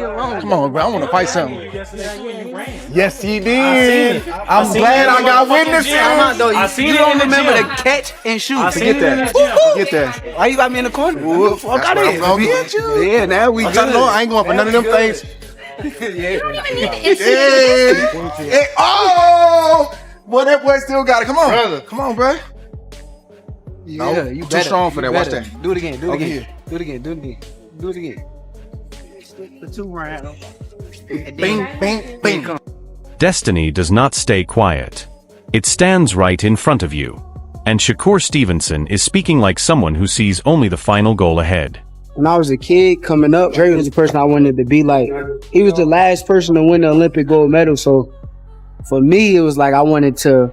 Come on, bro. I want to fight something. Yes, he did. I'm glad I got witnesses. You don't remember the catch and shoot. Forget that. Forget that. Why you got me in the corner? Fuck out of here. I'm gonna get you. Yeah, now we good. I ain't going for none of them things. You don't even need the issue. Oh! Boy, that boy still got it. Come on. Brother. Come on, bro. Yeah, you too strong for that. Watch that. Do it again. Do it Okay. again. Do it again. Do it again. Do it again. Stick the 2 rounds. Bing, bing, bing. Destiny does not stay quiet. It stands right in front of you. And Shakur Stevenson is speaking like someone who sees only the final goal ahead. When I was a kid coming up, Dre was the person I wanted to be like. He was the last person to win the Olympic gold medal. So for me, it was like I wanted to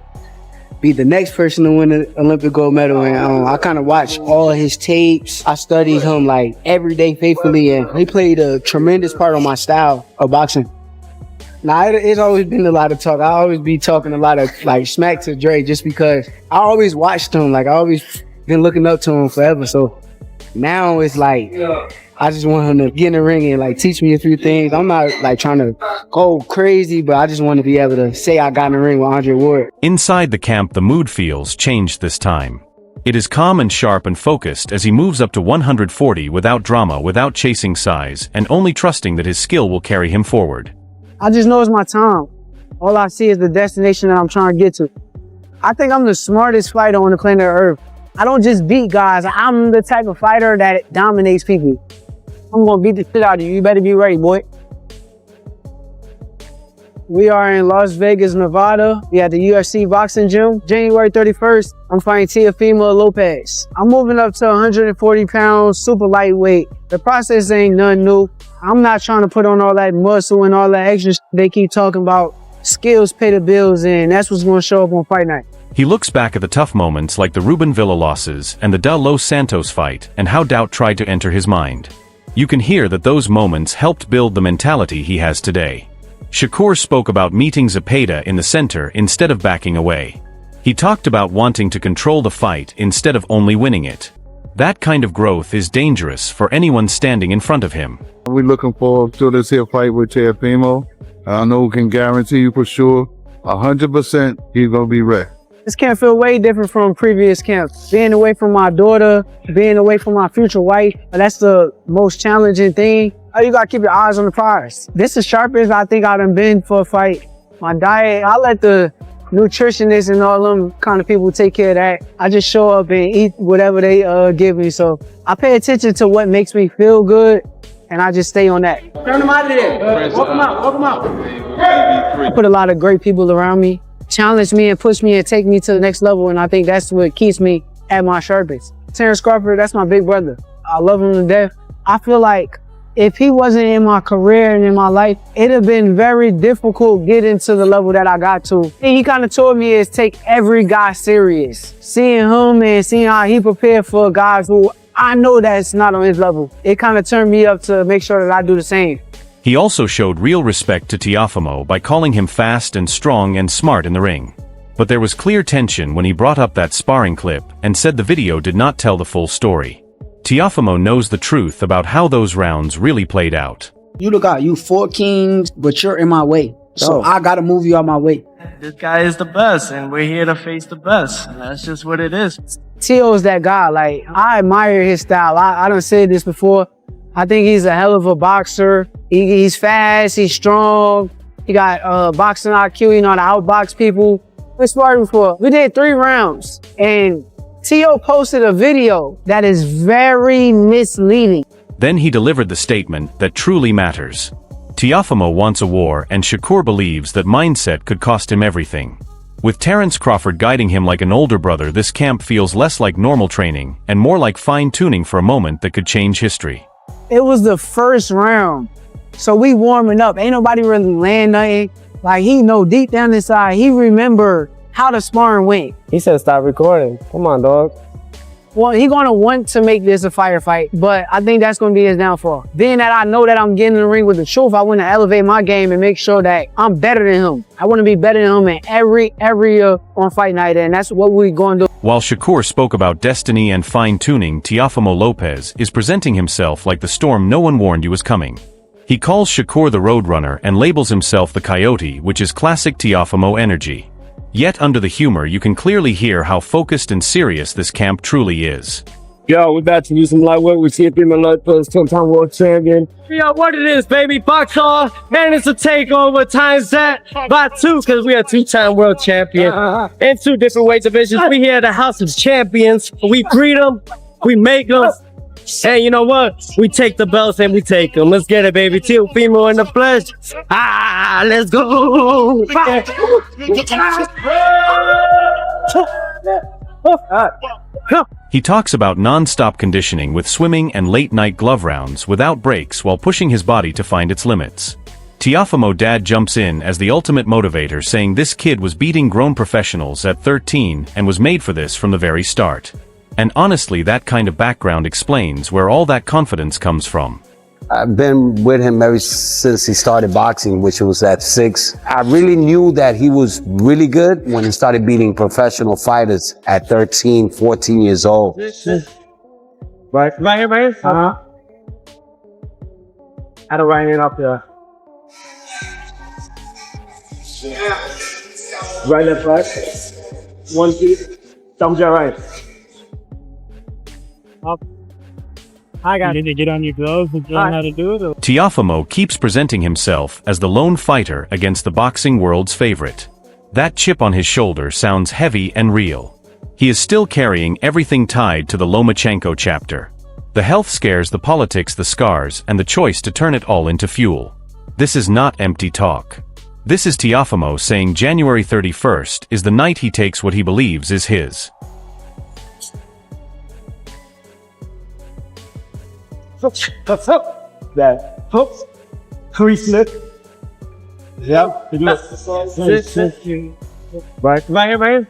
be the next person to win the Olympic gold medal. And I kind of watched all of his tapes. I studied him like every day faithfully. And he played a tremendous part on my style of boxing. Now, it's always been a lot of talk. I always be talking a lot of like smack to Dre just because I always watched him. Like I always been looking up to him forever. So now it's like, I just want him to get in the ring and like teach me a few things. I'm not like trying to go crazy, but I just want to be able to say I got in the ring with Andre Ward. Inside the camp, the mood feels changed this time. It is calm and sharp and focused as he moves up to 140 without drama, without chasing size, and only trusting that his skill will carry him forward. I just know it's my time. All I see is the destination that I'm trying to get to. I think I'm the smartest fighter on the planet Earth. I don't just beat guys. I'm the type of fighter that dominates people. I'm gonna beat the shit out of you. You better be ready, boy. We are in Las Vegas, Nevada. We at the UFC boxing gym. January 31st, I'm fighting Teofimo Lopez. I'm moving up to 140 pounds, super lightweight. The process ain't nothing new. I'm not trying to put on all that muscle and all that extra shit they keep talking about. Skills pay the bills, and that's what's gonna show up on fight night. He looks back at the tough moments like the Ruben Villa losses and the Del Los Santos fight and how doubt tried to enter his mind. You can hear that those moments helped build the mentality he has today. Shakur spoke about meeting Zepeda in the center instead of backing away. He talked about wanting to control the fight instead of only winning it. That kind of growth is dangerous for anyone standing in front of him. We're looking forward to this here fight with Teofimo. I know we can guarantee you for sure, 100% he's going to be ready. This camp feel way different from previous camps. Being away from my daughter, being away from my future wife, that's the most challenging thing. You gotta keep your eyes on the prize. This is the sharpest I think I done been for a fight. My diet, I let the nutritionists and all them kind of people take care of that. I just show up and eat whatever they give me. So I pay attention to what makes me feel good, and I just stay on that. Turn them out of there. Walk them out, walk them out. I put a lot of great people around me, challenge me and push me and take me to the next level, and I think that's what keeps me at my sharpest. Terrence Crawford, that's my big brother. I love him to death. I feel like if he wasn't in my career and in my life, it'd have been very difficult getting to the level that I got to. And he kind of told me is take every guy serious. Seeing him and seeing how he prepared for guys who I know that's not on his level, it kind of turned me up to make sure that I do the same. He also showed real respect to Teofimo by calling him fast and strong and smart in the ring. But there was clear tension when he brought up that sparring clip and said the video did not tell the full story. Teofimo knows the truth about how those rounds really played out. You look out, you 4 kings, but you're in my way. So I gotta move you out my way. This guy is the best, and we're here to face the best. And that's just what it is. Teo's that guy. Like, I admire his style. I done said this before. I think he's a hell of a boxer. He's fast, he's strong. He got boxing IQ, you know how to outbox people. We sparred before. We did 3 rounds, and Teo posted a video that is very misleading. Then he delivered the statement that truly matters. Teofimo wants a war, and Shakur believes that mindset could cost him everything. With Terrence Crawford guiding him like an older brother, this camp feels less like normal training and more like fine-tuning for a moment that could change history. It was the first round, so we warming up. Ain't nobody really land nothing. Like, he know deep down inside, he remember how the sparring went. He said stop recording. Come on, dog. Well, he gonna want to make this a firefight, but I think that's gonna be his downfall. Being that I know that I'm getting in the ring with the truth, I want to elevate my game and make sure that I'm better than him. I want to be better than him in every area on fight night, and that's what we're going to do. While Shakur spoke about destiny and fine-tuning, Teofimo Lopez is presenting himself like the storm no one warned you was coming. He calls Shakur the Roadrunner and labels himself the Coyote, which is classic Teofimo energy. Yet under the humor you can clearly hear how focused and serious this camp truly is. Yo, we about to do some light work with Teofimo Lopez, 2-time world champion. Yo, what it is, baby? Box off, and it's a takeover times that by 2, because we are 2-time world champion in 2 different weight divisions. We here at the House of Champions. We breed them, we make them, and you know what? We take the belts and we take them. Let's get it, baby. Teofimo in the flesh. Let's go. He talks about non-stop conditioning with swimming and late-night glove rounds without breaks while pushing his body to find its limits. Teofimo dad jumps in as the ultimate motivator, saying this kid was beating grown professionals at 13 and was made for this from the very start. And honestly, that kind of background explains where all that confidence comes from. I've been with him ever since he started boxing, which was at 6. I really knew that he was really good when he started beating professional fighters at 13, 14 years old. Right here. How to write it up there. Right left, right. 1 feet. Thumbs are right. Up. You need to get on your gloves and learn how to do it. Teofimo keeps presenting himself as the lone fighter against the boxing world's favorite. That chip on his shoulder sounds heavy and real. He is still carrying everything tied to the Lomachenko chapter. The health scares, the politics, the scars, and the choice to turn it all into fuel. This is not empty talk. This is Teofimo saying January 31st is the night he takes what he believes is his. That hooks, crease lip. Yep. Right here.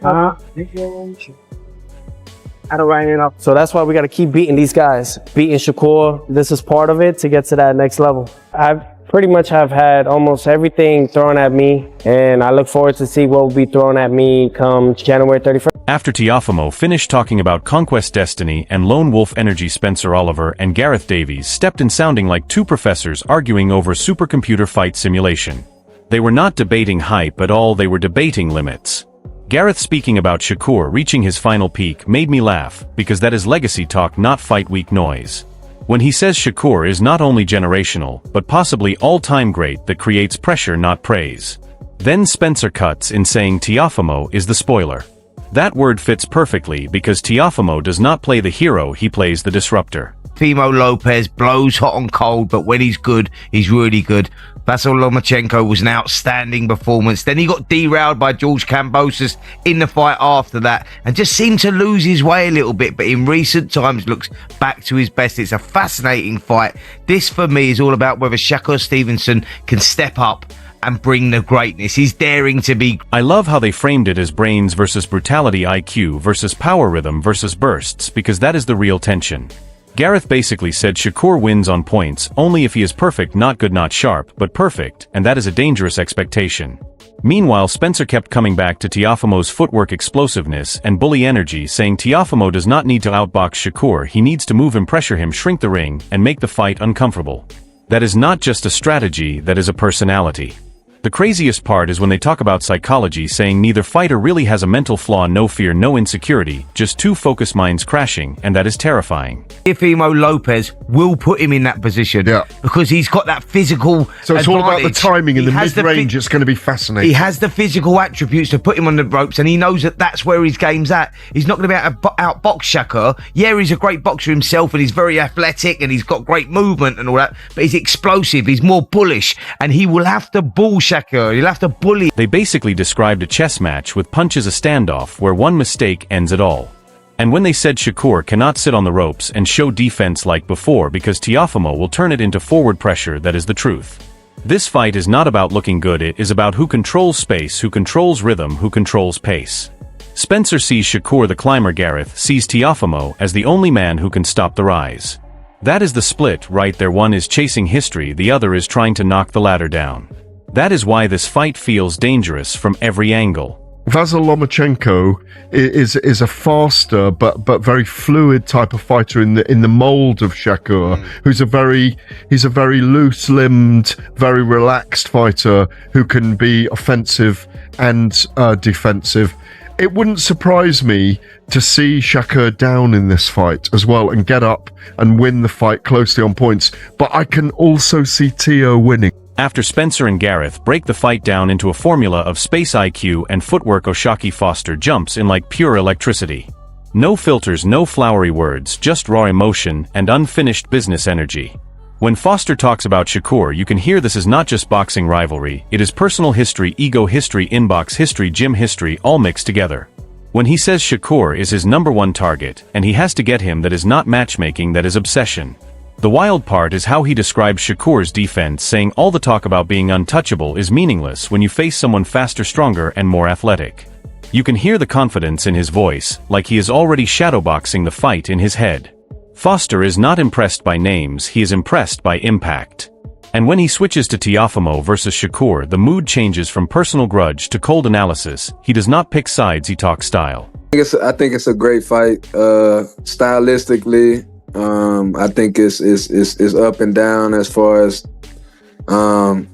How to write it up. So that's why we got to keep beating these guys. Beating Shakur. This is part of it to get to that next level. I pretty much have had almost everything thrown at me, and I look forward to see what will be thrown at me come January 31st. After Teofimo finished talking about Conquest Destiny and Lone Wolf Energy, Spencer Oliver and Gareth Davies stepped in sounding like 2 professors arguing over supercomputer fight simulation. They were not debating hype at all, they were debating limits. Gareth speaking about Shakur reaching his final peak made me laugh, because that is legacy talk, not fight week noise. When he says Shakur is not only generational, but possibly all-time great, that creates pressure, not praise. Then Spencer cuts in saying Teofimo is the spoiler. That word fits perfectly because Teofimo does not play the hero, he plays the disruptor. Teofimo Lopez blows hot and cold, but when he's good, he's really good. Vasyl Lomachenko was an outstanding performance. Then he got derailed by George Kambosos in the fight after that and just seemed to lose his way a little bit, but in recent times looks back to his best. It's a fascinating fight. This for me is all about whether Shakur Stevenson can step up and bring the greatness. He's daring to be. I love how they framed it as brains versus brutality, IQ versus power, rhythm versus bursts, because that is the real tension. Gareth basically said Shakur wins on points only if he is perfect, not good, not sharp, but perfect, and that is a dangerous expectation. Meanwhile, Spencer kept coming back to Teofimo's footwork, explosiveness, and bully energy, saying Teofimo does not need to outbox Shakur, he needs to move him, pressure him, shrink the ring, and make the fight uncomfortable. That is not just a strategy, that is a personality. The craziest part is when they talk about psychology, saying neither fighter really has a mental flaw, no fear, no insecurity, just 2 focused minds crashing, and that is terrifying. Teofimo Lopez will put him in that position because he's got that physical So it's advantage. all about the timing in the mid-range. It's going to be fascinating. He has the physical attributes to put him on the ropes, and he knows that that's where his game's at. He's not going to be able to outbox Shakur. Yeah, he's a great boxer himself, and he's very athletic, and he's got great movement and all that, but he's explosive, he's more bullish, and he will have to bull Shakur. He'll have to bully. They basically described a chess match with punches, a standoff where one mistake ends it all. And when they said Shakur cannot sit on the ropes and show defense like before because Teofimo will turn it into forward pressure, that is the truth. This fight is not about looking good, it is about who controls space, who controls rhythm, who controls pace. Spencer sees Shakur the climber, Gareth sees Teofimo as the only man who can stop the rise. That is the split right there, one is chasing history, the other is trying to knock the ladder down. That is why this fight feels dangerous from every angle. Vasyl Lomachenko is a faster but very fluid type of fighter in the mold of Shakur, who's a very loose-limbed, very relaxed fighter who can be offensive and defensive. It wouldn't surprise me to see Shakur down in this fight as well and get up and win the fight closely on points, but I can also see Tszyu winning. After Spencer and Gareth break the fight down into a formula of space IQ and footwork, O'Shaquie Foster jumps in like pure electricity. No filters, no flowery words, just raw emotion and unfinished business energy. When Foster talks about Shakur, you can hear this is not just boxing rivalry, it is personal history, ego history, inbox history, gym history, all mixed together. When he says Shakur is his #1 target, and he has to get him, that is not matchmaking, that is obsession. The wild part is how he describes Shakur's defense, saying all the talk about being untouchable is meaningless when you face someone faster, stronger, and more athletic. You can hear the confidence in his voice, like he is already shadowboxing the fight in his head. Foster is not impressed by names, he is impressed by impact. And when he switches to Teofimo versus Shakur, the mood changes from personal grudge to cold analysis. He does not pick sides, he talks style. I think it's a great fight, stylistically. I think it's up and down as far as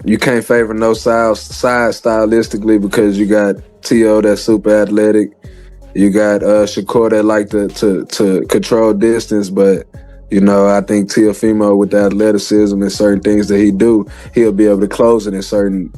you can't favor no side stylistically, because you got Tszyu that's super athletic, you got Shakur that like to control distance, but you know, I think Teofimo with the athleticism and certain things that he'll be able to close it in certain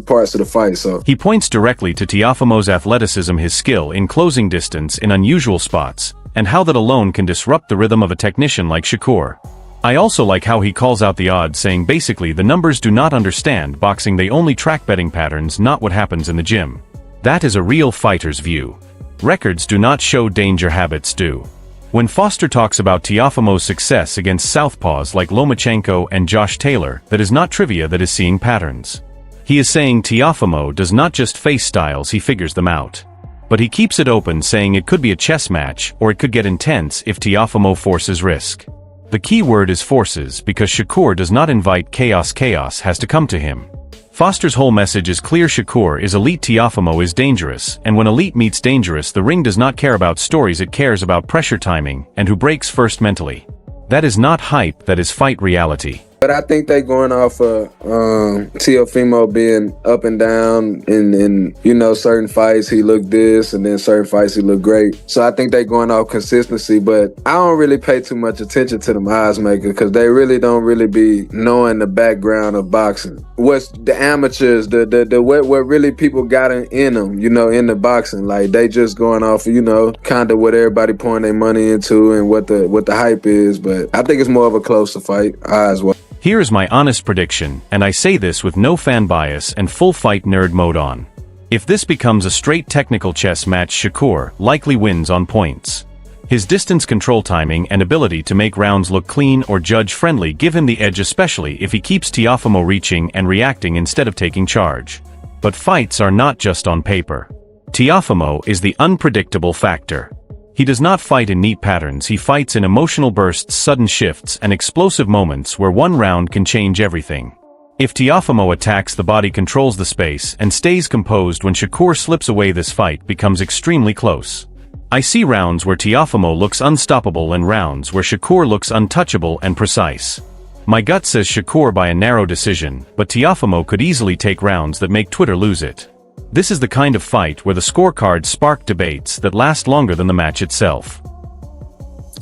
parts of the fight. So he points directly to Teofimo's athleticism, his skill in closing distance in unusual spots, and how that alone can disrupt the rhythm of a technician like Shakur. I also like how he calls out the odds, saying basically the numbers do not understand boxing, they only track betting patterns, not what happens in the gym. That is a real fighter's view. Records do not show danger, habits do. When Foster talks about Teofimo's success against southpaws like Lomachenko and Josh Taylor, that is not trivia, that is seeing patterns. He is saying Teofimo does not just face styles, he figures them out. But he keeps it open, saying it could be a chess match, or it could get intense if Teofimo forces risk. The key word is forces, because Shakur does not invite chaos, chaos has to come to him. Foster's whole message is clear: Shakur is elite, Teofimo is dangerous, and when elite meets dangerous, the ring does not care about stories, it cares about pressure, timing, and who breaks first mentally. That is not hype, that is fight reality. But I think they going off of Teofimo being up and down in you know, certain fights he looked this, and then certain fights he looked great. So I think they going off consistency, but I don't really pay too much attention to them odds makers, because they really don't really be knowing the background of boxing. What's the amateurs, what really people got in them, you know, in the boxing. Like, they just going off, you know, kind of what everybody pouring their money into and what the hype is. But I think it's more of a closer fight, odds-wise. Here is my honest prediction, and I say this with no fan bias and full fight nerd mode on. If this becomes a straight technical chess match, Shakur likely wins on points. His distance control, timing, and ability to make rounds look clean or judge-friendly give him the edge, especially if he keeps Teofimo reaching and reacting instead of taking charge. But fights are not just on paper. Teofimo is the unpredictable factor. He does not fight in neat patterns, he fights in emotional bursts, sudden shifts, and explosive moments where one round can change everything. If Teofimo attacks, the body controls the space and stays composed. When Shakur slips away, this fight becomes extremely close. I see rounds where Teofimo looks unstoppable and rounds where Shakur looks untouchable and precise. My gut says Shakur by a narrow decision, but Teofimo could easily take rounds that make Twitter lose it. This is the kind of fight where the scorecards spark debates that last longer than the match itself.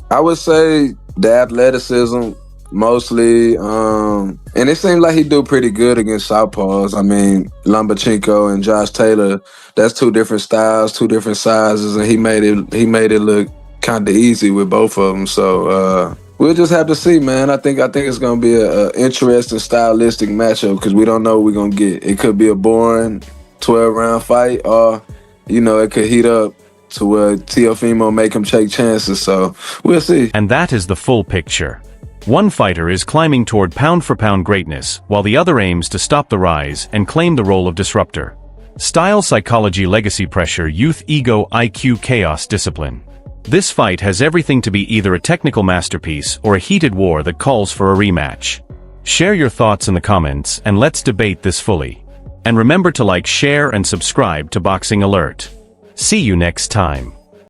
I would say the athleticism mostly, and it seems like he do pretty good against southpaws. I mean, Lomachenko and Josh Taylor, that's two different styles, two different sizes, and he made it look kind of easy with both of them. So we'll just have to see, man. I think it's gonna be a interesting stylistic matchup, because we don't know what we're gonna get. It could be a boring 12-round fight, or, you know, it could heat up to where Teofimo make him take chances, so we'll see. And that is the full picture. One fighter is climbing toward pound-for-pound greatness, while the other aims to stop the rise and claim the role of disruptor. Style, psychology, legacy, pressure, youth, ego, IQ, chaos, discipline. This fight has everything to be either a technical masterpiece or a heated war that calls for a rematch. Share your thoughts in the comments and let's debate this fully. And remember to like, share, and subscribe to Boxing Alert. See you next time.